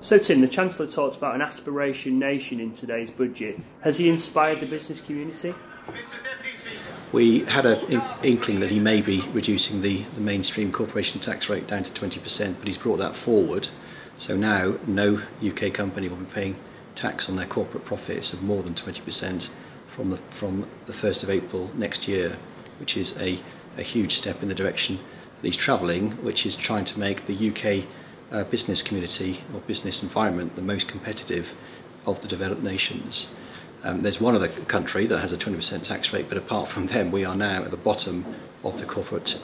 So Tim, the Chancellor talked about an aspiration nation in today's budget. Has he inspired the business community? We had an inkling that he may be reducing the mainstream corporation tax rate down to 20%, but he's brought that forward. So now no UK company will be paying tax on their corporate profits of more than 20% from the 1st of April next year, which is a huge step in the direction that he's travelling, which is trying to make the UK business community or business environment the most competitive of the developed nations. There's one other country that has a 20% tax rate, but apart from them we are now at the bottom of the corporate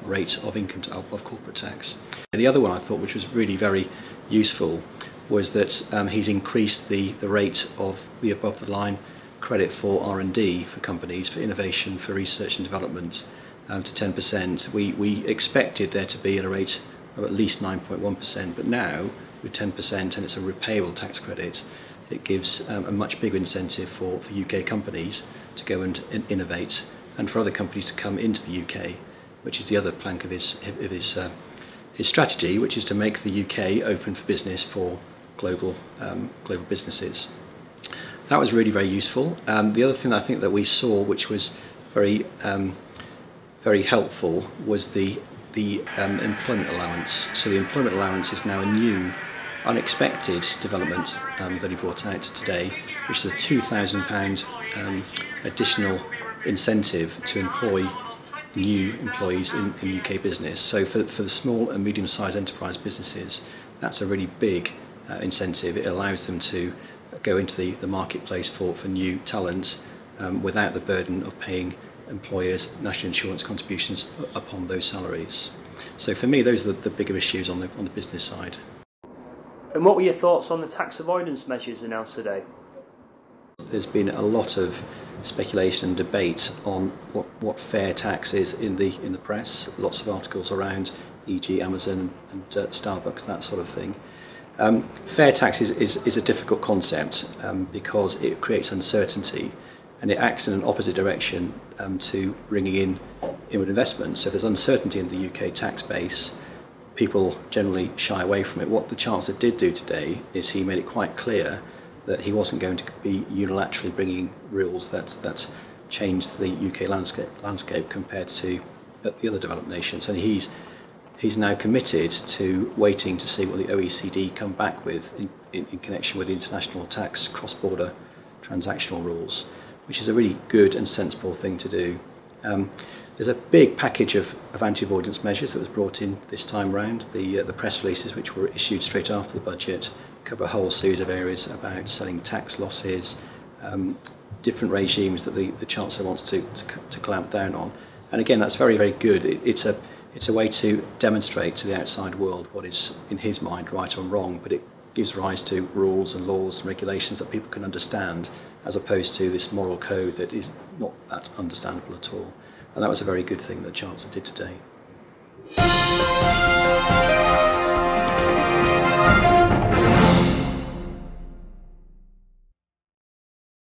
rate of income of corporate tax. The other one I thought which was really very useful was that he's increased the rate of the above the line credit for R&D for companies, for innovation, for research and development to 10%. We expected there to be at a rate of at least 9.1%, but now with 10% and it's a repayable tax credit, it gives a much bigger incentive for UK companies to go and innovate, and for other companies to come into the UK, which is the other plank of his strategy, which is to make the UK open for business for global businesses. That was really very useful. The other thing I think that we saw, which was very helpful, was the employment allowance. So the employment allowance is now a new, unexpected development that he brought out today, which is a £2,000 additional incentive to employ new employees in UK business. So for the small and medium-sized enterprise businesses, that's a really big incentive. It allows them to go into the marketplace for new talent without the burden of paying employers' national insurance contributions upon those salaries. So for me, those are the bigger issues on the business side. And what were your thoughts on the tax avoidance measures announced today? There's been a lot of speculation and debate on what fair tax is in the press. Lots of articles around, e.g. Amazon and Starbucks, that sort of thing. Fair tax is a difficult concept because it creates uncertainty, and it acts in an opposite direction to bringing in inward investment. So if there's uncertainty in the UK tax base, people generally shy away from it. What the Chancellor did do today is he made it quite clear that he wasn't going to be unilaterally bringing rules that changed the UK landscape compared to the other developed nations. And he's now committed to waiting to see what the OECD come back with in connection with the international tax cross-border transactional rules, which is a really good and sensible thing to do. There's a big package of anti-avoidance measures that was brought in this time round. The press releases, which were issued straight after the budget, cover a whole series of areas about selling tax losses, different regimes that the Chancellor wants to clamp down on. And again, that's very, very good. It's a way to demonstrate to the outside world what is, in his mind, right or wrong, but it gives rise to rules and laws and regulations that people can understand, as opposed to this moral code that is not that understandable at all. And that was a very good thing that the Chancellor did today.